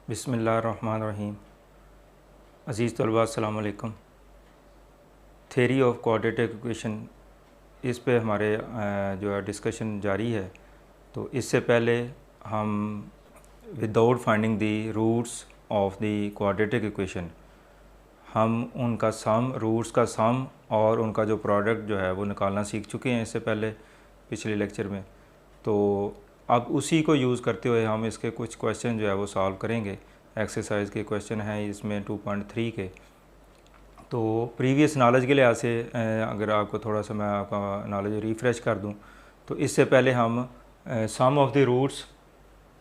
बिस्मिल्लाहिर्रहमानिर्रहीम। अज़ीज़ तलबा अस्सलामु अलैकुम। थ्योरी ऑफ क्वाड्रेटिक इक्वेशन, इस पे हमारे जो है डिस्कशन जारी है। तो इससे पहले हम without finding the roots of the quadratic equation हम उनका सम, रूट्स का सम और उनका जो प्रोडक्ट जो है वो निकालना सीख चुके हैं इससे पहले पिछले लेक्चर में। तो अब उसी को यूज़ करते हुए हम इसके कुछ क्वेश्चन जो है वो सॉल्व करेंगे। एक्सरसाइज के क्वेश्चन हैं इसमें 2.3 के। तो प्रीवियस नॉलेज के लिहाज से अगर आपको थोड़ा सा मैं आपका नॉलेज रिफ़्रेश कर दूं, तो इससे पहले हम सम ऑफ द रूट्स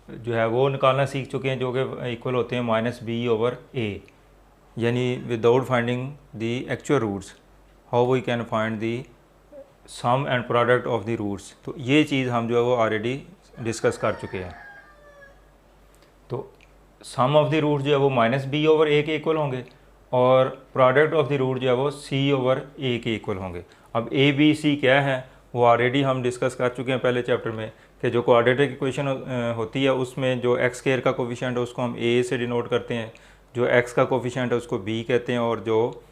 जो है वो निकालना सीख चुके हैं, जो कि इक्वल होते हैं -b/a, यानी without finding the actual roots how we can find the sum and product of the roots. तो ये चीज़ हम जो है वो ऑलरेडी डिस्कस कर चुके हैं। तो सम ऑफ द रूट जो है वो -b/a के इक्वल होंगे और प्रोडक्ट ऑफ द रूट जो है वो c/a के इक्वल होंगे। अब a b c क्या है वो ऑलरेडी हम डिस्कस कर चुके हैं पहले चैप्टर में, कि जो क्वाड्रेटिक इक्वेशन होती है उसमें जो x स्क्वायर का कोफिशिएंट है उसको हम a से डिनोट करते हैं, जो x का कोफिशिएंट है उसको b कहते हैं, और जो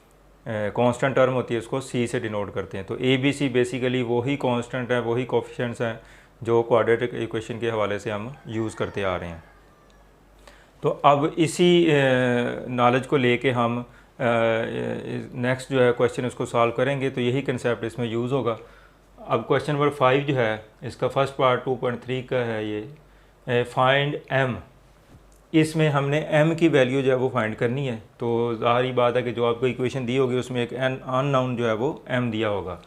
कांस्टेंट टर्म होती है उसको c से डिनोट करते हैं। तो a b c बेसिकली वही कांस्टेंट है, वही कोफिशिएंट्स हैं जो क्वाड्रेटिक इक्वेशन के हवाले से हम यूज़ करते आ रहे हैं। तो अब इसी नॉलेज को लेके हम नेक्स्ट जो है क्वेश्चन उसको सॉल्व करेंगे। तो यही कंसेप्ट इसमें यूज़ होगा। अब क्वेश्चन नंबर 5 जो है इसका फर्स्ट पार्ट 2.3 का है, ये फाइंड m। इसमें हमने m की वैल्यू जो है वो फाइंड करनी है। तो ज़ाहिर बात है कि जो आपको इक्वेशन दी होगी उसमें एक अननोन जो है वो m दिया होगा।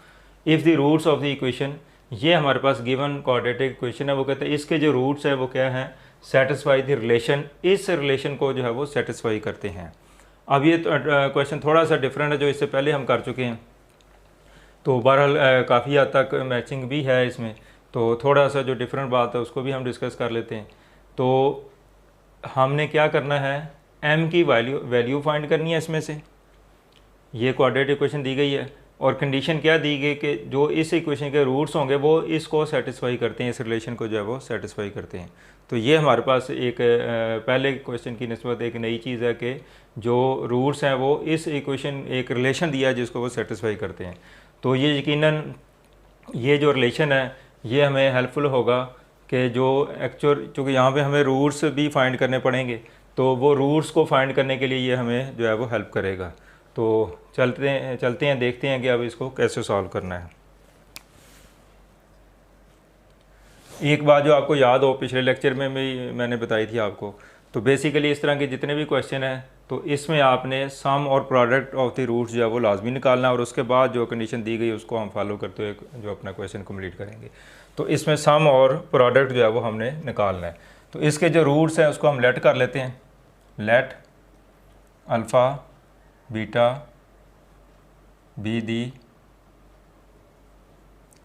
If the roots of the equation, ये हमारे पास गिवन क्वाड्रेटिक इक्वेशन है, वो कहते हैं इसके जो रूट्स है वो क्या हैं, सेटिस्फाई द रिलेशन, इस रिलेशन को जो है वो सेटिस्फाई करते हैं। अब ये क्वेश्चन थोड़ा सा डिफरेंट है जो इससे पहले हम कर चुके हैं। तो बहरहाल काफ़ी हद तक मैचिंग भी है इसमें, तो थोड़ा सा जो डिफरेंट बात है उसको भी हम डिस्कस कर लेते हैं। तो हमने क्या करना है, m की वैल्यू फाइंड करनी है इसमें से। ये क्वाड्रेटिक इक्वेशन दी गई है और कंडीशन क्या दी गई कि जो इस इक्वेशन के रूट्स होंगे वो इसको सेटिस्फाई करते हैं, इस रिलेशन को जो है वो सेटिस्फाई करते हैं। तो ये हमारे पास एक पहले क्वेश्चन की निस्बत एक नई चीज़ है कि जो रूट्स हैं वो इस इक्वेशन, एक रिलेशन दिया है जिसको वो सेटिस्फाई करते हैं। तो ये यकीनन ये जो रिलेशन है ये हमें हेल्पफुल होगा कि जो एक्चुअल, चूँकि यहाँ पे हमें रूट्स भी फाइंड करने पड़ेंगे, तो वो रूट्स को फाइंड करने के लिए ये हमें जो है वो हेल्प करेगा। तो चलते हैं देखते हैं कि अब इसको कैसे सॉल्व करना है। एक बात जो आपको याद हो पिछले लेक्चर में भी मैंने बताई थी आपको, तो बेसिकली इस तरह के जितने भी क्वेश्चन हैं तो इसमें आपने सम और प्रोडक्ट ऑफ द रूट्स जो है वो लाजमी निकालना है, और उसके बाद जो कंडीशन दी गई उसको हम फॉलो करते हुए जो अपना क्वेश्चन कंप्लीट करेंगे। तो इसमें सम और प्रोडक्ट जो है वो हमने निकालना है। तो इसके जो रूट्स हैं उसको हम लेट कर लेते हैं। Let alpha beta be the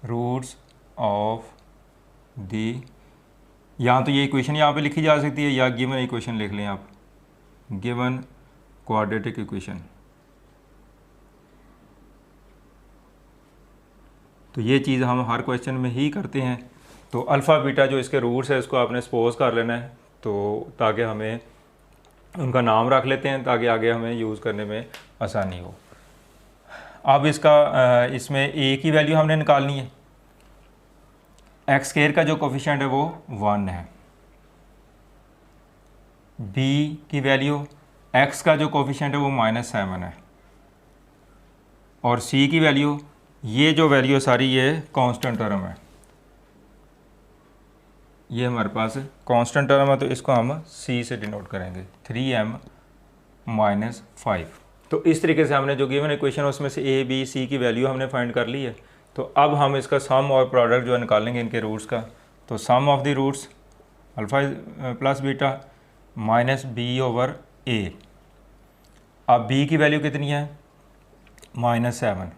roots of the, यहाँ तो ये इक्वेशन यहाँ पे लिखी जा सकती है या गिवन इक्वेशन लिख लें आप, गिवन क्वाड्रेटिक इक्वेशन। तो ये चीज़ हम हर क्वेश्चन में ही करते हैं। तो अल्फ़ा बीटा जो इसके रूट्स है इसको आपने सपोज कर लेना है, तो ताकि हमें उनका नाम रख लेते हैं ताकि आगे हमें यूज़ करने में आसानी हो। अब इसका इसमें a की वैल्यू हमने निकालनी है। एक्स स्क्वायर का जो कोफिशिएंट है वो 1 है। b की वैल्यू, x का जो कोफिशिएंट है वो -7 है। और c की वैल्यू, ये जो वैल्यू सारी ये कांस्टेंट टर्म है, ये हमारे पास कांस्टेंट टर्म है, तो इसको हम c से डिनोट करेंगे 3m - 5। तो इस तरीके से हमने जो गिवन इक्वेशन है उसमें से a b c की वैल्यू हमने फाइंड कर ली है। तो अब हम इसका सम और प्रोडक्ट जो है निकालेंगे इनके रूट्स का। तो some of the roots alpha plus beta -b/a। अब b की वैल्यू कितनी है, -7,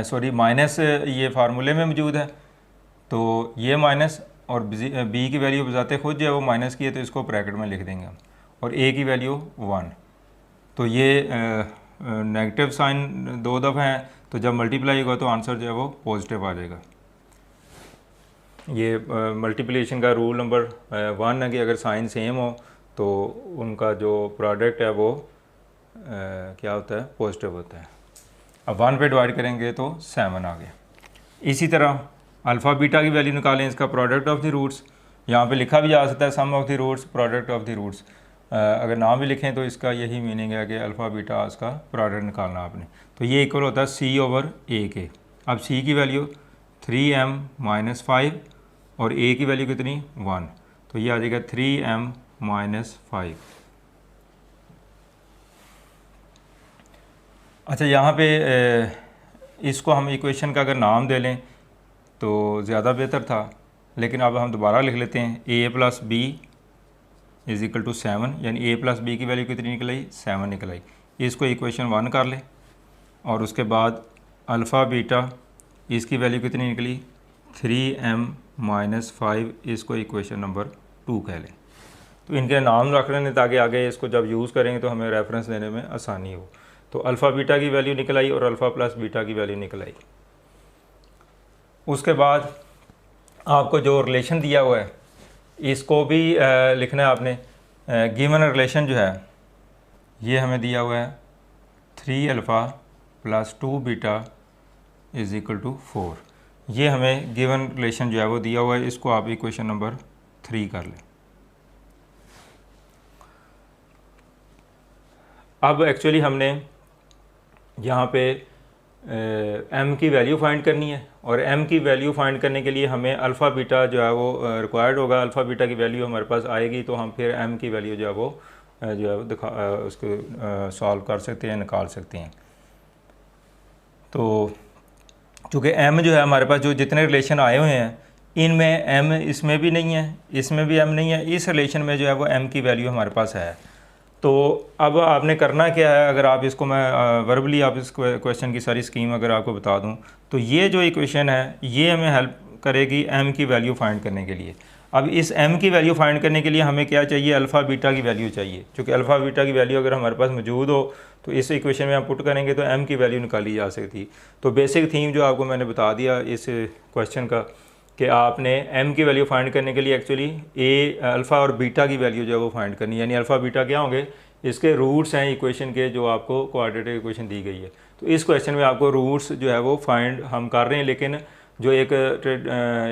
सॉरी माइनस ये फार्मूले में मौजूद है, तो ये माइनस, और b की वैल्यू बजाते खुद जो है वो माइनस की है, तो इसको ब्रैकेट में लिख देंगे हम, और a की वैल्यू 1। तो ये नेगेटिव साइन 2 दफ़ा हैं, तो जब मल्टीप्लाई होगा तो आंसर जो है वो पॉजिटिव आ जाएगा। ये मल्टीप्लिकेशन का रूल नंबर 1 है कि अगर साइन सेम हो तो उनका जो प्रोडक्ट है वो क्या होता है, पॉजिटिव होता है। अब 1 पे डिवाइड करेंगे तो 7 आ गया। इसी तरह अल्फ़ा बीटा की वैल्यू निकालें, इसका प्रोडक्ट ऑफ द रूट्स, यहाँ पे लिखा भी जा सकता है some of the roots, product of the roots. अगर ना भी लिखें तो इसका यही मीनिंग है कि अल्फ़ा बीटा इसका प्रोडक्ट निकालना आपने। तो ये इक्वल होता है सी ओवर ए के। अब सी की वैल्यू 3m - 5 और ए की वैल्यू कितनी 1, तो ये आ जाएगा 3m - 5। अच्छा, यहाँ पे इसको हम इक्वेशन का अगर नाम दे लें तो ज़्यादा बेहतर था, लेकिन अब हम दोबारा लिख लेते हैं a + b = 7, यानी a + b की वैल्यू कितनी निकल आई, 7 निकल आई। इसको इक्वेशन 1 कर लें और उसके बाद अल्फ़ा बीटा इसकी वैल्यू कितनी निकली 3m - 5, इसको इक्वेशन नंबर 2 कह लें। तो इनके नाम रख लें ताकि आगे इसको जब यूज़ करेंगे तो हमें रेफरेंस देने में आसानी हो। तो अल्फ़ा बीटा की वैल्यू निकल आई और अल्फ़ा प्लस बीटा की वैल्यू निकल आई। उसके बाद आपको जो रिलेशन दिया हुआ है इसको भी लिखना है आपने। गिवन रिलेशन जो है ये हमें दिया हुआ है 3α + 2β = 4। ये हमें गिवन रिलेशन जो है वो दिया हुआ है, इसको आप इक्वेशन नंबर 3 कर लें। अब एक्चुअली हमने यहाँ पे m की वैल्यू फाइंड करनी है और m की वैल्यू फाइंड करने के लिए हमें अल्फ़ा बीटा जो है वो रिक्वायर्ड होगा। अल्फ़ा बीटा की वैल्यू हमारे पास आएगी तो हम फिर m की वैल्यू जो है वो उसको सॉल्व कर सकते हैं, निकाल सकते हैं। तो चूँकि m जो है हमारे पास जो जितने रिलेशन आए हुए हैं इनमें m इसमें भी नहीं है, इसमें भी m नहीं है, इस रिलेशन में जो है वो m की वैल्यू हमारे पास है। तो अब आपने करना क्या है, अगर आप इसको मैं वर्बली आप इस क्वेश्चन की सारी स्कीम अगर आपको बता दूं तो ये जो इक्वेशन है ये हमें हेल्प करेगी m की वैल्यू फाइंड करने के लिए। अब इस m की वैल्यू फाइंड करने के लिए हमें क्या चाहिए, अल्फ़ा बीटा की वैल्यू चाहिए। क्योंकि अल्फ़ा बीटा की वैल्यू अगर हमारे पास मौजूद हो तो इस इक्वेशन में हम पुट करेंगे तो m की वैल्यू निकाली जा सकती। तो बेसिक थीम जो आपको मैंने बता दिया इस क्वेश्चन का कि आपने m की वैल्यू फाइंड करने के लिए एक्चुअली अल्फ़ा और बीटा की वैल्यू जो है वो फाइंड करनी है। यानी अल्फ़ा बीटा क्या होंगे, इसके रूट्स हैं इक्वेशन के जो आपको क्वाड्रेटिक इक्वेशन दी गई है। तो इस क्वेश्चन में आपको रूट्स जो है वो फाइंड हम कर रहे हैं, लेकिन जो एक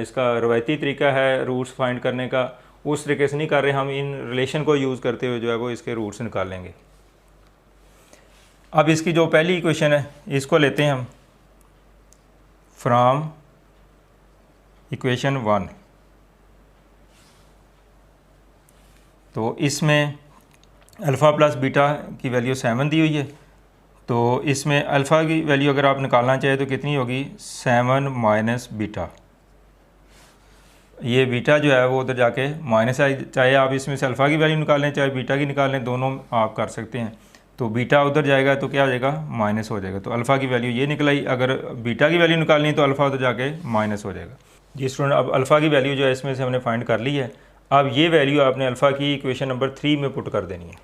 इसका रवायती तरीका है रूट्स फाइंड करने का उस तरीके से नहीं कर रहे, हम इन रिलेशन को यूज़ करते हुए जो है वो इसके रूट्स निकालेंगे। अब इसकी जो पहली इक्वेशन है इसको लेते हैं हम फ्राम इक्वेशन 1। तो इसमें अल्फ़ा प्लस बीटा की वैल्यू 7 दी हुई है। तो इसमें अल्फ़ा की वैल्यू अगर आप निकालना चाहें तो कितनी होगी 7 - बीटा। ये बीटा जो है वो उधर जाके माइनस आई, चाहे आप इसमें से अल्फ़ा की वैल्यू निकालें चाहे बीटा की निकालें, दोनों आप कर सकते हैं। तो बीटा उधर जाएगा तो क्या हो जाएगा माइनस हो जाएगा। तो अल्फ़ा की वैल्यू ये निकल आई, अगर बीटा की वैल्यू निकालनी तो अल्फ़ा उधर जाके माइनस हो जाएगा। जी स्टूडेंट, अब अल्फ़ा की वैल्यू जो है इसमें से हमने फाइंड कर ली है। अब ये वैल्यू आपने अल्फ़ा की इक्वेशन नंबर 3 में पुट कर देनी है।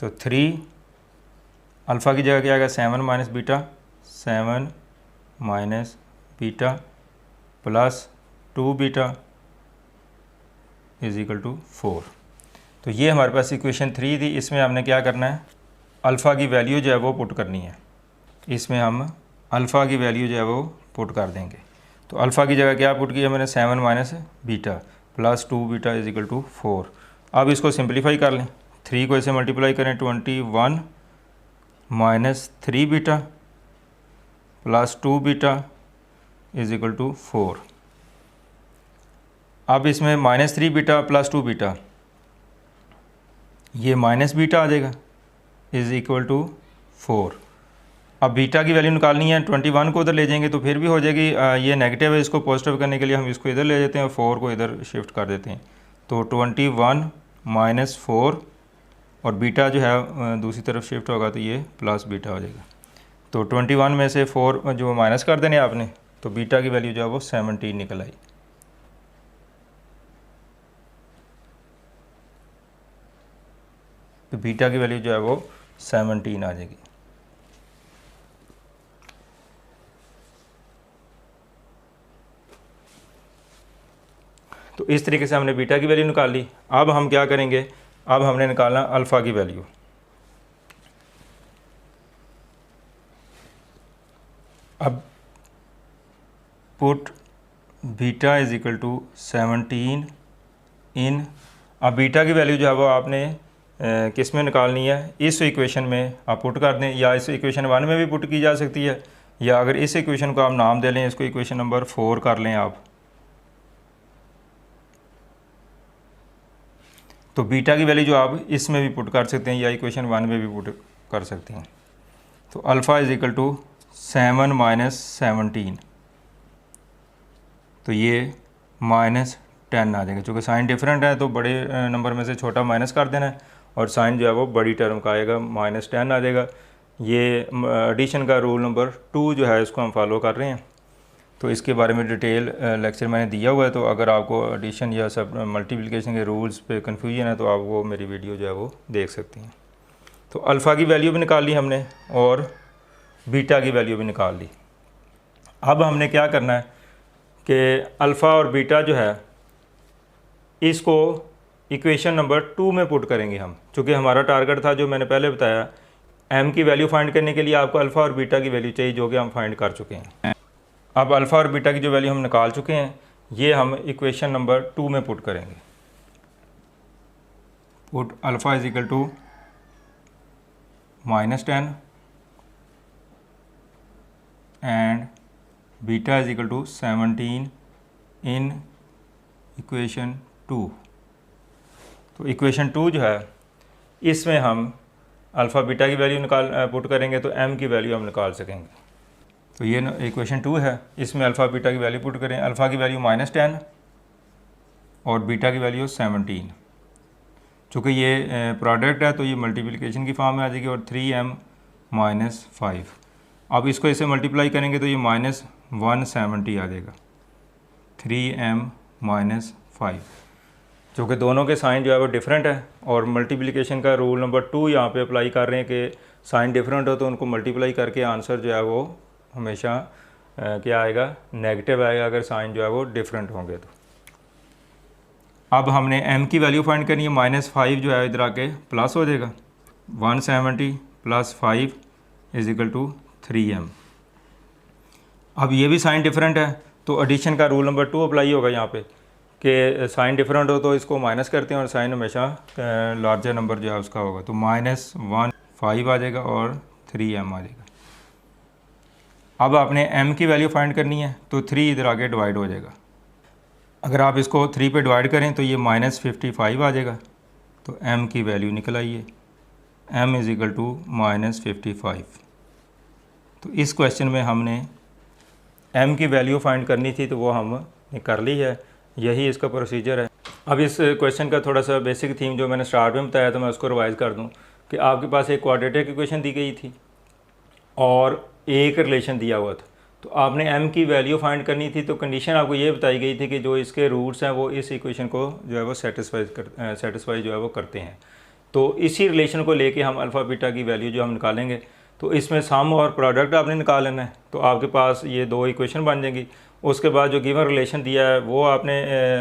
तो 3 अल्फ़ा की जगह क्या आएगा 7 - बीटा, 7 - बीटा प्लस 2β = 4। तो ये हमारे पास इक्वेशन 3 थी। इसमें हमने क्या करना है, अल्फ़ा की वैल्यू जो है वो पुट करनी है। इसमें हम अल्फ़ा की वैल्यू जो है वो पुट कर देंगे। तो अल्फ़ा की जगह क्या पुट किया मैंने 7 - बीटा प्लस 2β = 4। अब इसको सिंप्लीफाई कर लें, 3 को ऐसे मल्टीप्लाई करें 21 - 3β प्लस 2β = 4। अब इसमें -3β प्लस 2β, ये -β आ जाएगा = 4। अब बीटा की वैल्यू निकालनी है, 21 को उधर ले जाएंगे तो फिर भी हो जाएगी, ये नेगेटिव है, इसको पॉजिटिव करने के लिए हम इसको इधर ले जाते हैं और 4 को इधर शिफ्ट कर देते हैं। तो 21 - 4 और बीटा जो है दूसरी तरफ शिफ्ट होगा तो ये प्लस बीटा हो जाएगा। तो 21 में से 4 जो माइनस कर देने आपने, तो बीटा की वैल्यू जो है वो 17 निकल आई। तो बीटा की वैल्यू जो है वो 17 आ जाएगी। तो इस तरीके से हमने बीटा की वैल्यू निकाल ली। अब हम क्या करेंगे, अब हमने निकालना अल्फ़ा की वैल्यू। अब put beta is equal to 17 in, अब बीटा की वैल्यू जो है वो आपने किस में निकालनी है, इस इक्वेशन में आप पुट कर दें, या इस इक्वेशन 1 में भी पुट की जा सकती है, या अगर इस इक्वेशन को आप नाम दे लें, इसको इक्वेशन नंबर 4 कर लें आप, तो बीटा की वैल्यू जो आप इसमें भी पुट कर सकते हैं या इक्वेशन 1 में भी पुट कर सकते हैं। तो alpha is equal to 7 minus 17, तो ये -10 आ जाएगा। चूँकि साइन डिफरेंट है तो बड़े नंबर में से छोटा माइनस कर देना है, और साइन जो है वो बड़ी टर्म का आएगा, -10 आ जाएगा। ये एडिशन का रूल नंबर 2 जो है इसको हम फॉलो कर रहे हैं। तो इसके बारे में डिटेल लेक्चर मैंने दिया हुआ है, तो अगर आपको एडिशन या सब मल्टीप्लिकेशन के रूल्स पे कन्फ्यूजन है तो आप वो मेरी वीडियो जो है वो देख सकते हैं। तो अल्फ़ा की वैल्यू भी निकाल ली हमने और बीटा की वैल्यू भी निकाल ली। अब हमने क्या करना है कि अल्फ़ा और बीटा जो है इसको इक्वेशन नंबर 2 में पुट करेंगे हम, चूँकि हमारा टारगेट था जो मैंने पहले बताया, m की वैल्यू फाइंड करने के लिए आपको अल्फ़ा और बीटा की वैल्यू चाहिए, जो कि हम फाइंड कर चुके हैं। अब अल्फ़ा और बीटा की जो वैल्यू हम निकाल चुके हैं, ये हम इक्वेशन नंबर 2 में पुट करेंगे। Put alpha is equal to -10 and beta is equal to 17 in equation 2। तो इक्वेशन 2 जो है इसमें हम अल्फ़ा बीटा की वैल्यू पुट करेंगे तो m की वैल्यू हम निकाल सकेंगे। तो ये इक्वेशन 2 है, इसमें अल्फ़ा बीटा की वैल्यू पुट करें। अल्फ़ा की वैल्यू -10 और बीटा की वैल्यू 17। चूँकि ये प्रोडक्ट है तो ये मल्टीप्लिकेशन की फॉर्म में आ जाएगी, और 3m - 5। अब इसको इसे मल्टीप्लाई करेंगे तो ये -170 आ जाएगा, 3m - 5। चूँकि दोनों के साइन जो है वो डिफरेंट है, और मल्टीप्लिकेशन का रूल नंबर 2 यहाँ पे अप्लाई कर रहे हैं कि साइन डिफरेंट हो तो उनको मल्टीप्लाई करके आंसर जो है वो हमेशा क्या आएगा, नेगेटिव आएगा, अगर साइन जो है वो डिफरेंट होंगे तो। अब हमने m की वैल्यू फाइंड करनी है, -5 जो है इधर आके प्लस हो जाएगा, 170 + 5 इज़ इक्वल टू 3m। अब ये भी साइन डिफरेंट है तो एडिशन का रूल नंबर 2 अप्लाई होगा यहाँ पे कि साइन डिफरेंट हो तो इसको माइनस करते हैं, और साइन हमेशा लार्जर नंबर जो है उसका होगा, तो -15 आ जाएगा और 3m आ जाएगा। अब आपने m की वैल्यू फाइंड करनी है तो 3 इधर आगे डिवाइड हो जाएगा। अगर आप इसको 3 पे डिवाइड करें तो ये -55 आ जाएगा, तो m की वैल्यू निकल आई है, m इज़ इक्वल टू -55। तो इस क्वेश्चन में हमने m की वैल्यू फाइंड करनी थी तो वो हमने कर ली है, यही इसका प्रोसीजर है। अब इस क्वेश्चन का थोड़ा सा बेसिक थीम जो मैंने स्टार्ट में बताया तो मैं उसको रिवाइज़ कर दूं कि आपके पास एक क्वाड्रेटिक इक्वेशन दी गई थी और एक रिलेशन दिया हुआ था, तो आपने m की वैल्यू फाइंड करनी थी। तो कंडीशन आपको ये बताई गई थी कि जो इसके रूट्स हैं वो इस इक्वेशन को जो है वो सेटिस्फाई जो है वो करते हैं। तो इसी रिलेशन को लेके हम अल्फ़ा बीटा की वैल्यू जो हम निकालेंगे, तो इसमें सम और प्रोडक्ट आपने निकाल लेना है, तो आपके पास ये 2 इक्वेशन बन जाएंगी। उसके बाद जो गिवन रिलेशन दिया है वो आपने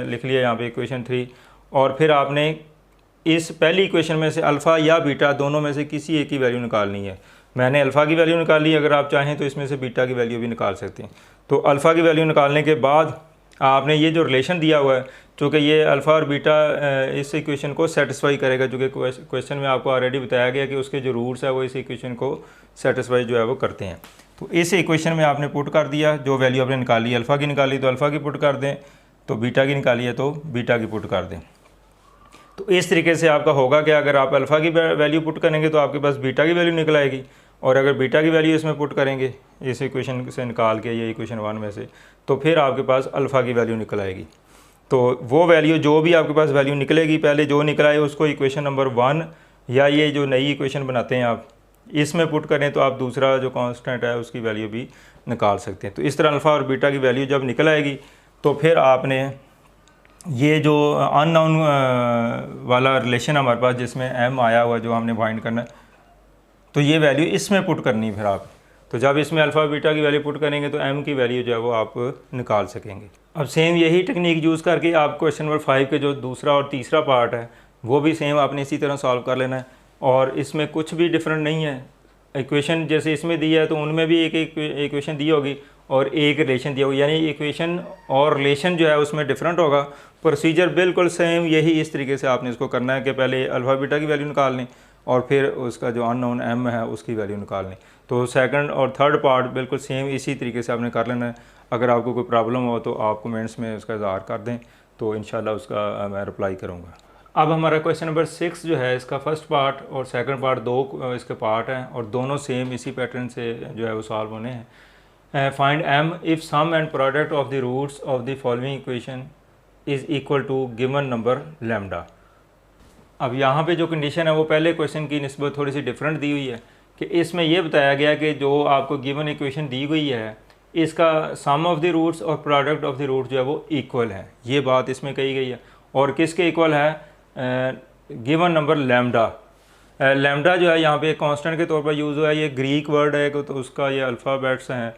लिख लिया यहाँ पे इक्वेशन 3, और फिर आपने इस पहली इक्वेशन में से अल्फ़ा या बीटा दोनों में से किसी एक की वैल्यू निकालनी है। मैंने अल्फ़ा की वैल्यू निकाल ली, अगर आप चाहें तो इसमें से बीटा की वैल्यू भी निकाल सकते हैं। तो अल्फ़ा की वैल्यू निकालने के बाद आपने ये जो रिलेशन दिया हुआ है, चूँकि ये अल्फ़ा और बीटा इस इक्वेशन को सेटिस्फाई करेगा, जो कि क्वेश्चन में आपको ऑलरेडी बताया गया कि उसके जो रूट्स है वो इस इक्वेशन को सेटिस्फाई जो है वो करते हैं। तो इस इक्वेशन में आपने पुट कर दिया, जो वैल्यू आपने निकाली, अल्फ़ा की निकाली तो अल्फ़ा की पुट कर दें, तो बीटा की निकाली है तो बीटा की पुट कर दें। तो इस तरीके से आपका होगा कि अगर आप अल्फ़ा की वैल्यू पुट करेंगे तो आपके पास बीटा की वैल्यू निकल आएगी, और अगर बीटा की वैल्यू इसमें पुट करेंगे इस इक्वेशन से निकाल के, ये इक्वेशन 1 में से, तो फिर आपके पास अल्फ़ा की वैल्यू निकल आएगी। तो वो वैल्यू जो भी आपके पास वैल्यू निकलेगी, पहले जो निकल आए उसको इक्वेशन नंबर 1 या ये जो नई इक्वेशन बनाते हैं आप इसमें पुट करें, तो आप दूसरा जो कांस्टेंट है उसकी वैल्यू भी निकाल सकते हैं। तो इस तरह अल्फ़ा और बीटा की वैल्यू जब निकल आएगी तो फिर आपने ये जो अननोन वाला रिलेशन हमारे पास जिसमें m आया हुआ जो हमने फाइंड करना है, तो ये वैल्यू इसमें पुट करनी है फिर आप। तो जब इसमें अल्फ़ा बीटा की वैल्यू पुट करेंगे तो m की वैल्यू जो है वो आप निकाल सकेंगे। अब सेम यही टेक्निक यूज़ करके आप क्वेश्चन नंबर 5 के जो दूसरा और तीसरा पार्ट है वो भी सेम आपने इसी तरह सॉल्व कर लेना है, और इसमें कुछ भी डिफरेंट नहीं है। इक्वेशन जैसे इसमें दी है तो उनमें भी एक इक्वेशन दी होगी और एक रिलेशन दिया होगा, यानी इक्वेशन और रिलेशन जो है उसमें डिफरेंट होगा। प्रोसीजर बिल्कुल सेम यही इस तरीके से आपने इसको करना है कि पहले अल्फ़ा बीटा की वैल्यू निकाल लें और फिर उसका जो अननोन m है उसकी वैल्यू निकाल लें। तो सेकंड और थर्ड पार्ट बिल्कुल सेम इसी तरीके से आपने कर लेना है। अगर आपको कोई प्रॉब्लम हो तो आप कमेंट्स में उसका इज़हार कर दें, तो इंशाल्लाह उसका मैं रिप्लाई करूँगा। अब हमारा क्वेश्चन नंबर 6 जो है, इसका फर्स्ट पार्ट और सेकंड पार्ट दो इसके पार्ट हैं और दोनों सेम इसी पैटर्न से जो है वो सॉल्व होने हैं। Find m if sum and product of the roots of the following equation is equal to given number lambda. अब यहाँ पे जो कंडीशन है वो पहले क्वेश्चन की निस्बत थोड़ी सी डिफरेंट दी हुई है कि इसमें यह बताया गया कि जो आपको गिवन इक्वेशन दी गई है इसका सम ऑफ द रूट्स और प्रोडक्ट ऑफ द रूट जो है वो इक्वल है, ये बात इसमें कही गई है। और किसके इक्वल है? Given number lambda. लैम्डा जो है यहाँ पे कांस्टेंट के तौर पर यूज़ हुआ है, ये ग्रीक वर्ड है तो उसका ये अल्फ़ाबेट्स हैं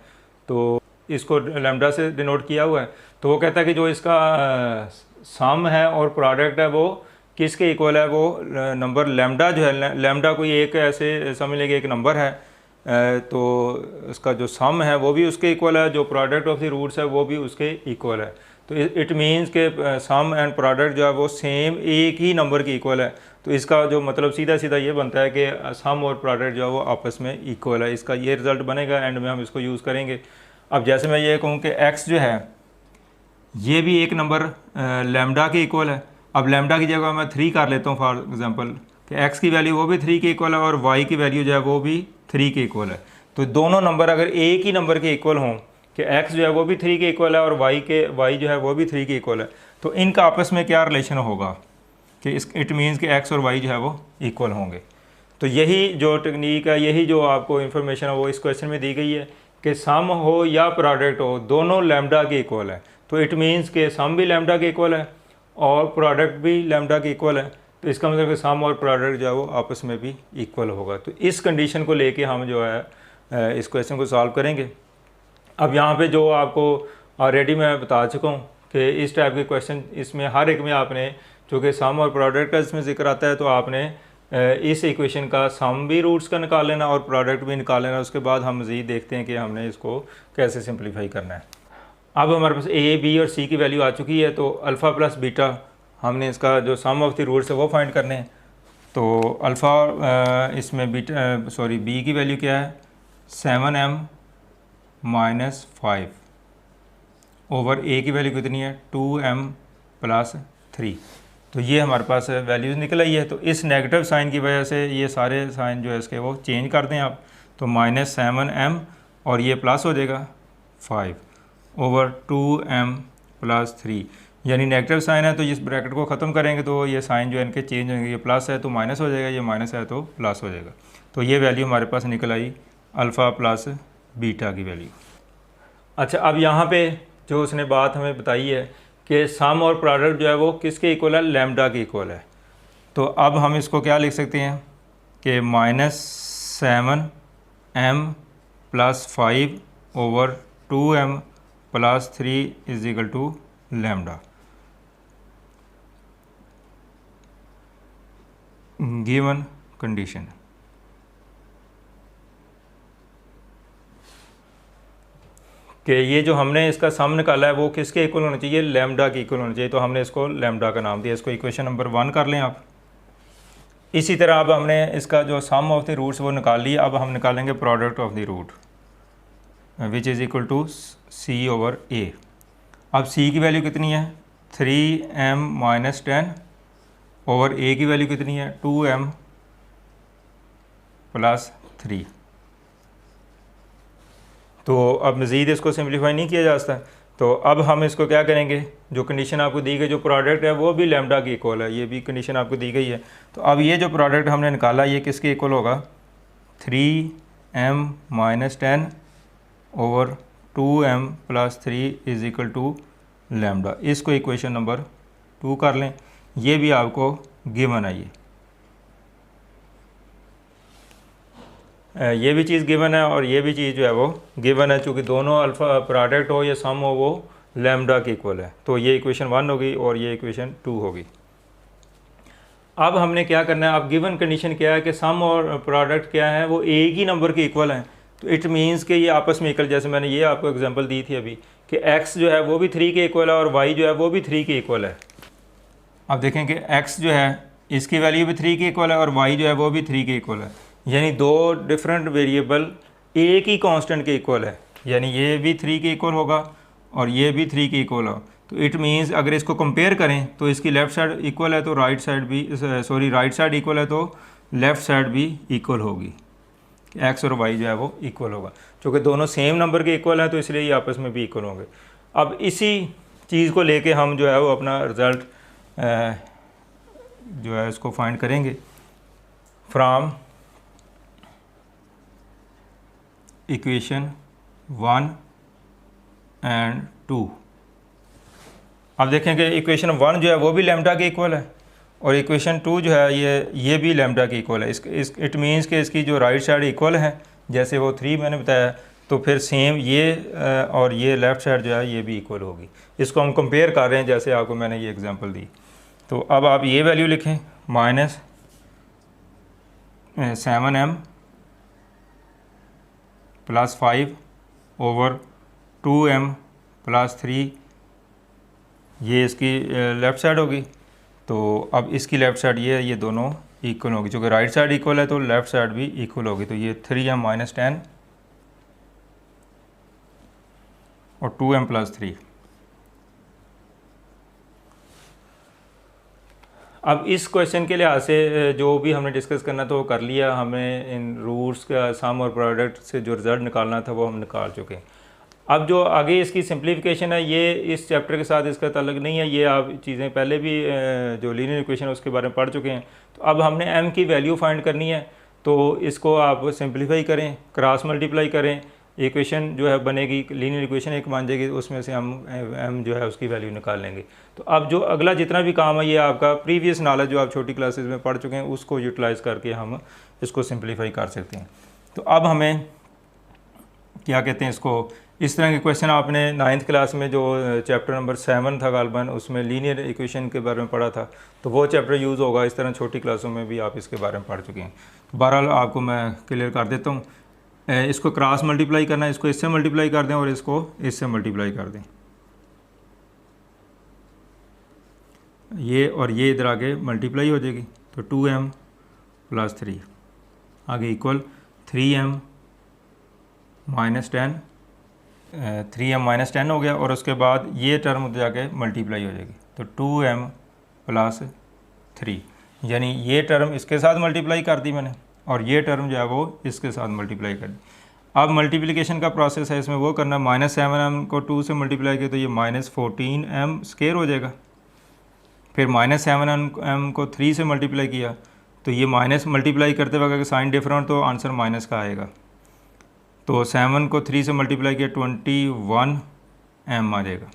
तो इसको लैम्डा से डिनोट किया हुआ है। तो वो कहता है कि जो इसका सम है और प्रोडक्ट है वो किसके इक्वल है? वो नंबर लैम्डा जो है, लैम्डा कोई एक ऐसे समझ लेंगे एक नंबर है, तो उसका जो सम है वो भी उसके इक्वल है, जो प्रोडक्ट ऑफ द रूट्स है वो भी उसके इक्वल है। तो इट मीन्स के सम एंड प्रोडक्ट जो है वो सेम एक ही नंबर की इक्वल है। तो इसका जो मतलब सीधा सीधा ये बनता है कि सम और प्रोडक्ट जो है वो आपस में इक्वल है। इसका ये रिज़ल्ट बनेगा, एंड में हम इसको यूज़ करेंगे। अब जैसे मैं ये कहूँ कि x जो है ये भी एक नंबर लैम्डा के इक्वल है। अब लैम्डा की जगह मैं 3 कर लेता हूँ फॉर एग्जांपल, कि x की वैल्यू वो भी 3 के इक्वल है और y की वैल्यू जो है वो भी 3 के इक्वल है। तो दोनों नंबर अगर एक ही नंबर के इक्वल हों कि x जो है वो भी 3 के इक्वल है और y जो है वो भी 3 के इक्वल है, तो इनका आपस में क्या रिलेशन होगा कि इट मीन्स कि x और y जो है वो इक्वल होंगे। तो यही जो टेक्निक है, यही जो आपको इन्फॉर्मेशन है वो इस क्वेश्चन में दी गई है कि सम हो या प्रोडक्ट हो दोनों लैम्डा के इक्वल है। तो इट मीन्स के सम भी लैम्डा के इक्वल है और प्रोडक्ट भी लैम्डा के इक्वल है। तो इसका मतलब कि सम और प्रोडक्ट जो है वो आपस में भी इक्वल होगा। तो इस कंडीशन को लेके हम जो है इस क्वेश्चन को सॉल्व करेंगे। अब यहाँ पे जो आपको ऑलरेडी मैं बता चुका हूँ कि इस टाइप के क्वेश्चन इसमें हर एक में आपने चूँकि सम और प्रोडक्ट का इसमें जिक्र आता है तो आपने इस इक्वेशन का सम भी रूट्स का निकाल लेना और प्रोडक्ट भी निकाल लेना। उसके बाद हम मज़ीद देखते हैं कि हमने इसको कैसे सिंप्लीफाई करना है। अब हमारे पास a, b और c की वैल्यू आ चुकी है, तो अल्फ़ा प्लस बीटा हमने इसका जो सम ऑफ द रूट्स है वो फाइंड करने हैं। तो अल्फ़ा इसमें बीटा सॉरी b की वैल्यू क्या है? 7m माइनस 5 ओवर a की वैल्यू कितनी है? 2m plus 3। तो ये हमारे पास वैल्यूज़ निकल आई है। तो इस नेगेटिव साइन की वजह से ये सारे साइन जो है इसके वो चेंज कर दें आप, तो माइनस 7m और ये प्लस हो जाएगा 5 ओवर 2m प्लस 3, यानी नेगेटिव साइन है तो इस ब्रैकेट को ख़त्म करेंगे तो ये साइन जो है इनके चेंज होंगे। ये प्लस है तो माइनस हो जाएगा, ये माइनस है तो प्लस हो जाएगा। तो ये वैल्यू हमारे पास निकल आई अल्फ़ा प्लस बीटा की वैल्यू। अच्छा, अब यहाँ पे जो उसने बात हमें बताई है कि सम और प्रोडक्ट जो है वो किसके इक्वल है? लैम्डा के इक्वल है। तो अब हम इसको क्या लिख सकते हैं कि minus 7m plus 5 over 2m plus 3 is equal to lambda. Given condition कि ये जो हमने इसका सम निकाला है वो किसके इक्वल होना चाहिए? लैम्डा के इक्वल होना चाहिए। तो हमने इसको लैम्डा का नाम दिया। इसको इक्वेशन नंबर 1 कर लें आप। इसी तरह अब हमने इसका जो सम ऑफ द रूट्स वो निकाल लिया। अब हम निकालेंगे product of the root which is equal to c over a। अब c की वैल्यू कितनी है? 3m माइनस 10 ओवर a की वैल्यू कितनी है? 2m plus 3। तो अब मज़ीद इसको सिंप्लीफाई नहीं किया जा सकता। तो अब हम इसको क्या करेंगे, जो कंडीशन आपको दी गई, जो प्रोडक्ट है वो भी लैम्डा की इक्वल है, ये भी कंडीशन आपको दी गई है। तो अब ये जो प्रोडक्ट हमने निकाला ये किसके इक्वल होगा? 3m minus 10 over 2m plus 3 is equal to lambda. इसको इक्वेशन नंबर 2 कर लें। ये भी आपको गिवन है ये। ये भी चीज़ गिवन है और ये भी चीज़ जो है वो गिवन है, चूँकि दोनों अल्फ़ा प्रोडक्ट हो या सम हो वो लैम्डा के इक्वल है। तो ये इक्वेशन 1 होगी और ये इक्वेशन 2 होगी। अब हमने क्या करना है, अब गिवन कंडीशन क्या है कि सम और प्रोडक्ट क्या है वो एक ही नंबर के इक्वल हैं। तो इट मीन्स कि ये आपस में इक्वल, जैसे मैंने ये आपको एग्जांपल दी थी अभी कि x जो है वो भी 3 के इक्वल है और y जो है वो भी 3 के इक्वल है। अब देखें कि x जो है इसकी वैल्यू भी 3 के इक्वल है और y जो है वो भी 3 के इक्वल है, यानी दो डिफरेंट वेरिएबल एक ही कांस्टेंट के इक्वल है, यानी ये भी 3 के इक्वल होगा और ये भी 3 के इक्वल हो। तो इट मीन्स अगर इसको कंपेयर करें तो इसकी लेफ़्ट साइड इक्वल है तो राइट साइड भी, सॉरी राइट साइड इक्वल है तो लेफ़्ट साइड भी इक्वल होगी, एक्स और वाई जो है वो इक्वल होगा। क्योंकि दोनों सेम नंबर के इक्वल हैं तो इसलिए ये आपस में भी इक्वल होंगे। अब इसी चीज़ को लेके हम जो है वो अपना रिज़ल्ट जो है इसको फाइंड करेंगे फ्रॉम इक्वेशन 1 एंड 2। अब देखें कि इक्वेशन 1 जो है वो भी लैम्डा के इक्वल है और इक्वेशन 2 जो है ये भी लैम्डा के इक्वल है। इट मीन्स कि इसकी जो राइट साइड इक्वल है, जैसे वो 3 मैंने बताया, तो फिर सेम ये और ये लेफ़्ट साइड जो है ये भी इक्वल होगी। इसको हम कंपेयर कर रहे हैं जैसे आपको मैंने ये एग्जांपल दी। तो अब आप ये वैल्यू लिखें -7m + 5 / 2m + 3, ये इसकी लेफ़्ट साइड होगी। तो अब इसकी लेफ़्ट साइड ये दोनों इक्वल होगी, क्योंकि राइट साइड इक्वल है तो लेफ़्ट साइड भी इक्वल होगी। तो ये 3m - 10 और 2m + 3। अब इस क्वेश्चन के लिहाज से जो भी हमने डिस्कस करना था वो कर लिया। हमें इन रूट्स का सम और प्रोडक्ट से जो रिज़ल्ट निकालना था वो हम निकाल चुके हैं। अब जो आगे इसकी सिंप्लीफिकेशन है ये इस चैप्टर के साथ इसका ताल्लुक नहीं है, ये आप चीज़ें पहले भी जो लीनियर इक्वेशन है उसके बारे में पढ़ चुके हैं। तो अब हमने m की वैल्यू फाइंड करनी है, तो इसको आप सिंप्लीफाई करें, क्रॉस मल्टीप्लाई करें, इक्वेशन जो है बनेगी लीनियर इक्वेशन एक बन जाएगी, उसमें से हम m जो है उसकी वैल्यू निकाल लेंगे। तो अब जो अगला जितना भी काम है ये आपका प्रीवियस नॉलेज जो आप छोटी क्लासेस में पढ़ चुके हैं उसको यूटिलाइज़ करके हम इसको सिंप्लीफाई कर सकते हैं। तो अब हमें क्या कहते हैं, इसको इस तरह के क्वेश्चन आपने 9th क्लास में जो चैप्टर नंबर 7 था गालबन, उसमें लीनियर इक्वेशन के बारे में पढ़ा था, तो वो चैप्टर यूज़ होगा। इस तरह छोटी क्लासों में भी आप इसके बारे में पढ़ चुके हैं। तो बहरहाल आपको मैं क्लियर कर देता हूँ। इसको क्रॉस मल्टीप्लाई करना है, इसको इससे मल्टीप्लाई कर दें और इसको इससे मल्टीप्लाई कर दें, ये और ये इधर आगे मल्टीप्लाई हो जाएगी। तो 2m + 3 आगे इक्वल 3m - 10, 3m - 10 हो गया और उसके बाद ये टर्म जाके मल्टीप्लाई हो जाएगी। तो 2m + 3, यानी ये टर्म इसके साथ मल्टीप्लाई कर दी मैंने और ये टर्म जो है वो इसके साथ मल्टीप्लाई कर दी। अब मल्टीप्लिकेशन का प्रोसेस है, इसमें वो करना -7m को 2 से मल्टीप्लाई किया तो ये -14m² हो जाएगा। फिर -7m को 3 से मल्टीप्लाई किया तो ये माइनस मल्टीप्लाई करते वक्त साइन डिफरेंट तो आंसर माइनस का आएगा। तो 7 को 3 से मल्टीप्लाई किया 21m आ जाएगा।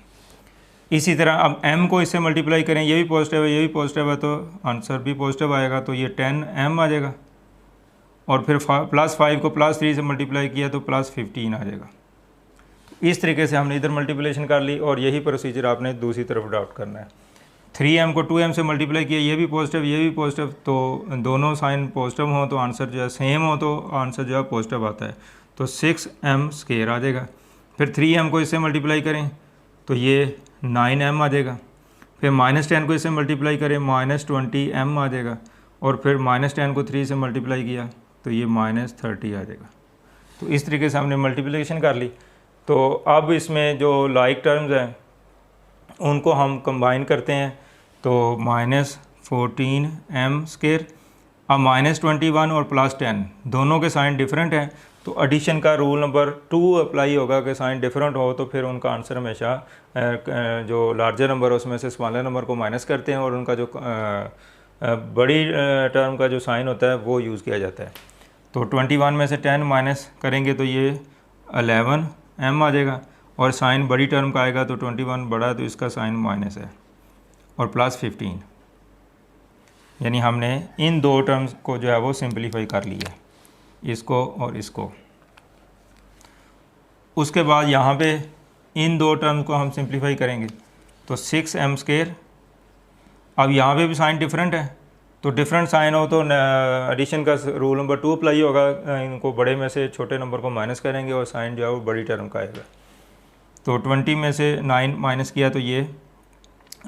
इसी तरह अब m को इससे मल्टीप्लाई करें, ये भी पॉजिटिव है ये भी पॉजिटिव है तो आंसर भी पॉजिटिव आएगा, तो ये 10m आ जाएगा। और फिर +5 को +3 से मल्टीप्लाई किया तो +15 आ जाएगा। इस तरीके से हमने इधर मल्टीप्लिकेशन कर ली और यही प्रोसीजर आपने दूसरी तरफ अडॉप्ट करना है। 3m को 2m से मल्टीप्लाई किया, ये भी पॉजिटिव ये भी पॉजिटिव, तो दोनों साइन पॉजिटिव हों तो आंसर जो है सेम हो तो आंसर जो है पॉजिटिव आता है, तो 6m² आ जाएगा। फिर 3m को इससे मल्टीप्लाई करें तो ये 9m आ जाएगा। फिर -10 को इससे मल्टीप्लाई करें -20m आ जाएगा। और फिर -10 को 3 से मल्टीप्लाई किया तो ये -30 आ जाएगा। तो इस तरीके से हमने मल्टीप्लिकेशन कर ली। तो अब इसमें जो लाइक टर्म्स हैं उनको हम कंबाइन करते हैं, तो -14m²। अब -21 और +10 दोनों के साइन डिफरेंट हैं, तो एडिशन का रूल नंबर 2 अप्लाई होगा कि साइन डिफरेंट हो तो फिर उनका आंसर हमेशा जो लार्जर नंबर है उसमें से स्मॉलर नंबर को माइनस करते हैं और उनका जो बड़ी टर्म का जो साइन होता है वो यूज़ किया जाता है। तो 21 में से 10 माइनस करेंगे तो ये 11m आ जाएगा और साइन बड़ी टर्म का आएगा तो 21 बड़ा तो इसका साइन माइनस है और +15, यानी हमने इन दो टर्म्स को जो है वो सिंपलीफाई कर लिया। इसको और इसको। उसके बाद यहाँ पे इन दो टर्म्स को हम सिंप्लीफाई करेंगे तो 6m²। अब यहाँ पे भी साइन डिफरेंट है, तो डिफरेंट साइन हो तो एडिशन का रूल नंबर 2 अप्लाई होगा। इनको बड़े में से छोटे नंबर को माइनस करेंगे और साइन जो है वो बड़ी टर्म का आएगा। तो 20 में से 9 माइनस किया तो ये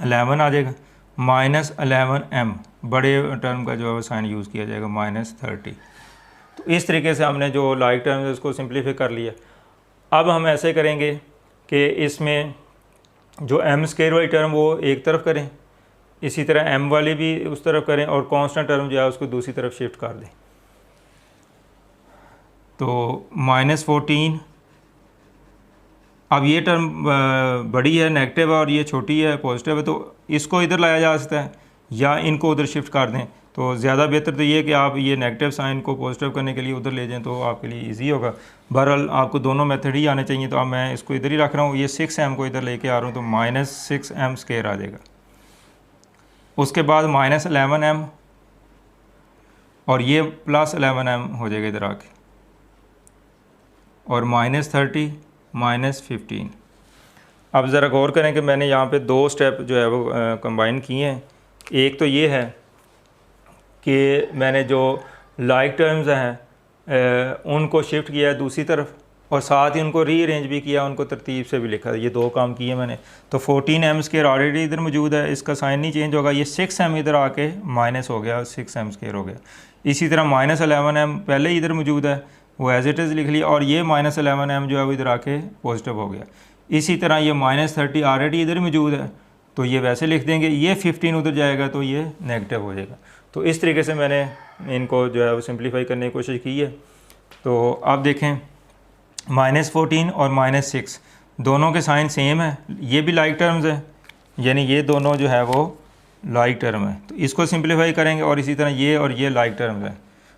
11 आ जाएगा, -11m बड़े टर्म का जो है वो साइन यूज़ किया जाएगा -30। तो इस तरीके से हमने जो लाइक टर्म है उसको सिंप्लीफाई कर लिया। अब हम ऐसे करेंगे कि इसमें जो m² वाली टर्म वो एक तरफ करें, इसी तरह m वाली भी उस तरफ करें और कांस्टेंट टर्म जो है उसको दूसरी तरफ शिफ्ट कर दें। तो -14, अब ये टर्म बड़ी है नेगेटिव है और ये छोटी है पॉजिटिव है, तो इसको इधर लाया जा सकता है या इनको उधर शिफ्ट कर दें। तो ज़्यादा बेहतर तो ये है कि आप ये नेगेटिव साइन को पॉजिटिव करने के लिए उधर ले जाएं, तो आपके लिए इजी होगा। बहरहाल आपको दोनों मेथड ही आने चाहिए, तो अब मैं इसको इधर ही रख रहा हूँ, ये 6m को इधर लेके आ रहा हूँ, तो -6m² आ जाएगा। उसके बाद -11m और ये +11m हो जाएगा इधर आके, और -30 -15। अब ज़रा गौर करें कि मैंने यहाँ पे दो स्टेप जो है वो कंबाइन किए हैं। एक तो ये है कि मैंने जो लाइक टर्म्स हैं उनको शिफ्ट किया है दूसरी तरफ, और साथ ही उनको रीअरेंज भी किया, उनको तरतीब से भी लिखा। ये दो काम किए मैंने। तो 14m² ऑलरेडी इधर मौजूद है, इसका साइन नहीं चेंज होगा। ये 6m इधर आके माइनस हो गया, 6m² हो गया। इसी तरह -11m पहले ही इधर मौजूद है, वो एज इट इज़ लिख लिया, और ये -11m जो है वो इधर आके पॉजिटिव हो गया। इसी तरह ये -30 ऑलरेडी इधर मौजूद है, तो ये वैसे लिख देंगे। ये 15 उधर जाएगा तो ये नेगेटिव हो जाएगा। तो इस तरीके से मैंने इनको जो है वो सिंप्लीफाई करने की कोशिश की है। तो आप देखें -14 और -6 दोनों के साइन सेम है, ये भी लाइक टर्म्स है, यानी ये दोनों जो है वो लाइक टर्म है। तो इसको सिंप्लीफाई करेंगे, और इसी तरह ये और ये लाइक टर्म्स है।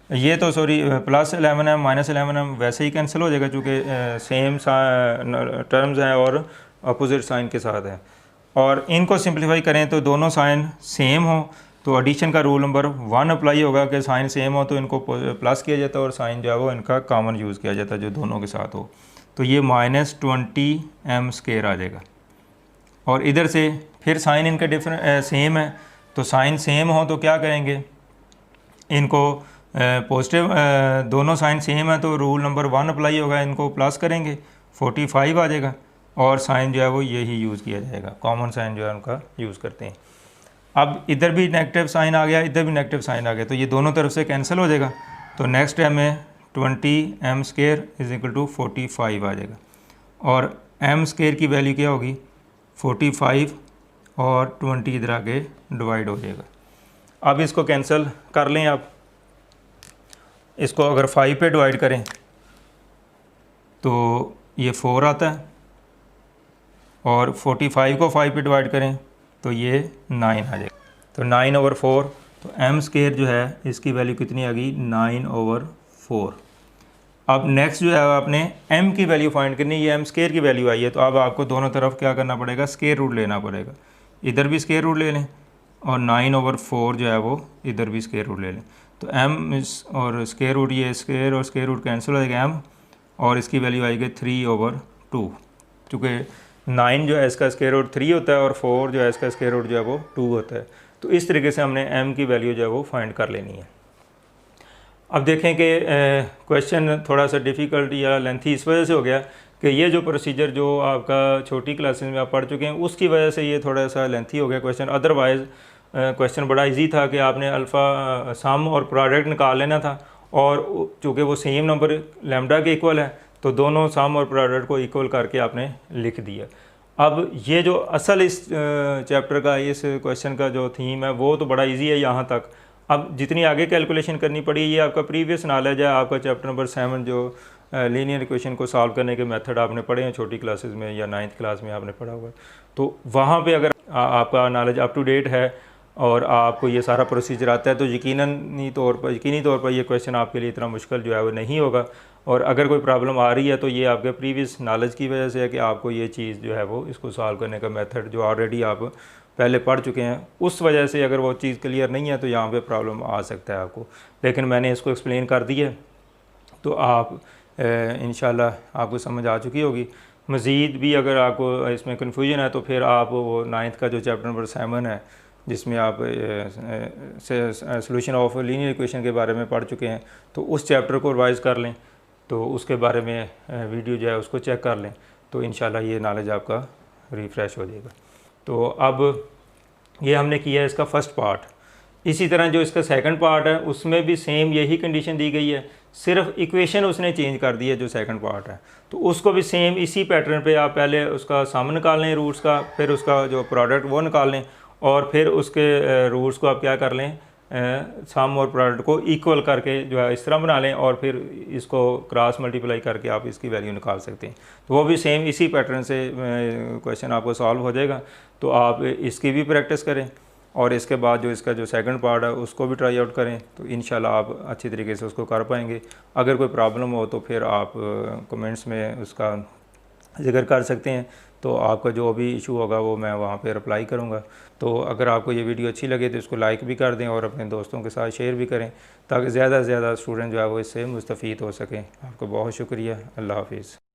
ये तो सॉरी +11m -11m वैसे ही कैंसिल हो जाएगा, चूँकि सेम टर्म्स हैं और अपोजिट साइन के साथ है। और इनको सिंप्लीफाई करें तो दोनों साइन सेम हो, तो एडिशन का रूल नंबर 1 अप्लाई होगा कि साइन सेम हो तो इनको प्लस किया जाता है, और साइन जो है वो इनका कॉमन यूज़ किया जाता है जो दोनों के साथ हो। तो ये -20m² आ जाएगा। और इधर से फिर साइन इनका डिफरेंट सेम है, तो साइन सेम हो तो क्या करेंगे, इनको पॉजिटिव दोनों साइन सेम है तो रूल नंबर 1 अप्लाई होगा, इनको प्लस करेंगे 45 आ जाएगा, और साइन जो है वो यही यूज़ किया जाएगा, कॉमन साइन जो है उनका यूज़ करते हैं। अब इधर भी नेगेटिव साइन आ गया, इधर भी नेगेटिव साइन आ गया, तो ये दोनों तरफ से कैंसिल हो जाएगा। तो नेक्स्ट है हमें 20m² = 45 आ जाएगा, और m² की वैल्यू क्या होगी 45, और 20 इधर आके डिवाइड हो जाएगा। अब इसको कैंसिल कर लें आप। इसको अगर 5 पे डिवाइड करें तो ये 4 आता है, और 45 को 5 पे डिवाइड करें तो ये 9 आ जाएगा। तो 9/4, तो m² जो है इसकी वैल्यू कितनी आ गई 9/4। अब नेक्स्ट जो है आपने m की वैल्यू फाइंड करनी, ये m² की वैल्यू आई है, तो अब आपको दोनों तरफ क्या करना पड़ेगा, स्क्वायर रूट लेना पड़ेगा। इधर भी स्क्वायर रूट ले लें, और 9/4 जो है वो इधर भी स्क्वायर रूट ले लें। तो m और स्क्वायर रूट, ये स्क्वायर और स्क्वायर रूट कैंसिल हो जाएगा m, और इसकी वैल्यू आएगी 3/2। चूँकि 9 जो है इसका स्क्वायर रूट 3 होता है, और 4 जो है इसका स्क्वायर रूट जो है वो 2 होता है। तो इस तरीके से हमने m की वैल्यू जो है वो फाइंड कर लेनी है। अब देखें कि क्वेश्चन थोड़ा सा डिफ़िकल्ट या लेंथी इस वजह से हो गया कि ये जो प्रोसीजर जो आपका छोटी क्लासेस में आप पढ़ चुके हैं उसकी वजह से ये थोड़ा सा लेंथी हो गया क्वेश्चन। अदरवाइज़ क्वेश्चन बड़ा इजी था कि आपने अल्फ़ा सम और प्रोडक्ट निकाल लेना था, और चूँकि वो सेम नंबर लैम्डा के इक्वल है तो दोनों सम और प्रोडक्ट को इक्वल करके आपने लिख दिया। अब ये जो असल इस चैप्टर का, इस क्वेश्चन का जो थीम है वो तो बड़ा इजी है यहाँ तक। अब जितनी आगे कैलकुलेशन करनी पड़ी, ये आपका प्रीवियस नॉलेज है, आपका चैप्टर नंबर 7 जो लीनियर इक्वेशन को सॉल्व करने के मेथड आपने पढ़े हैं छोटी क्लासेस में या 9th क्लास में आपने पढ़ा हुआ है। तो वहाँ पे अगर आपका नॉलेज अप टू डेट है और आपको ये सारा प्रोसीजर आता है तो यकीनी तौर पर ये क्वेश्चन आपके लिए इतना मुश्किल जो है वो नहीं होगा। और अगर कोई प्रॉब्लम आ रही है तो ये आपके प्रीवियस नॉलेज की वजह से है कि आपको ये चीज़ जो है वो इसको सॉल्व करने का मेथड जो ऑलरेडी आप पहले पढ़ चुके हैं, उस वजह से अगर वो चीज़ क्लियर नहीं है तो यहाँ पे प्रॉब्लम आ सकता है आपको। लेकिन मैंने इसको एक्सप्लेन कर दिया तो आप इंशाल्लाह आपको समझ आ चुकी होगी। मज़ीद भी अगर आपको इसमें कन्फ्यूजन है तो फिर आप वो 9th का जो चैप्टर नंबर 7 है जिसमें आप सोल्यूशन ऑफ लीनियर इक्वेशन के बारे में पढ़ चुके हैं, तो उस चैप्टर को रिवाइज़ कर लें, तो उसके बारे में वीडियो जो है उसको चेक कर लें, तो इंशाल्लाह ये नॉलेज आपका रिफ़्रेश हो जाएगा। तो अब ये हमने किया है इसका फ़र्स्ट पार्ट। इसी तरह जो इसका सेकंड पार्ट है उसमें भी सेम यही कंडीशन दी गई है, सिर्फ इक्वेशन उसने चेंज कर दी है जो सेकंड पार्ट है। तो उसको भी सेम इसी पैटर्न पे आप पहले उसका सम निकाल लें रूट्स का, फिर उसका जो प्रोडक्ट वो निकाल लें, और फिर उसके रूट्स को आप क्या कर लें, सम और प्रोडक्ट को इक्वल करके जो है इस तरह बना लें, और फिर इसको क्रॉस मल्टीप्लाई करके आप इसकी वैल्यू निकाल सकते हैं। तो वो भी सेम इसी पैटर्न से क्वेश्चन आपको सॉल्व हो जाएगा। तो आप इसकी भी प्रैक्टिस करें, और इसके बाद जो इसका जो सेकंड पार्ट है उसको भी ट्राई आउट करें, तो इंशाल्लाह आप अच्छी तरीके से उसको कर पाएंगे। अगर कोई प्रॉब्लम हो तो फिर आप कमेंट्स में उसका ज़िक्र कर सकते हैं, तो आपका जो भी इशू होगा वो मैं वहाँ पे रिप्लाई करूँगा। तो अगर आपको ये वीडियो अच्छी लगे तो इसको लाइक भी कर दें और अपने दोस्तों के साथ शेयर भी करें, ताकि ज़्यादा से ज़्यादा स्टूडेंट जो है वो इससे मुस्तफ़ीद हो सकें। आपका बहुत शुक्रिया। अल्लाह हाफिज़।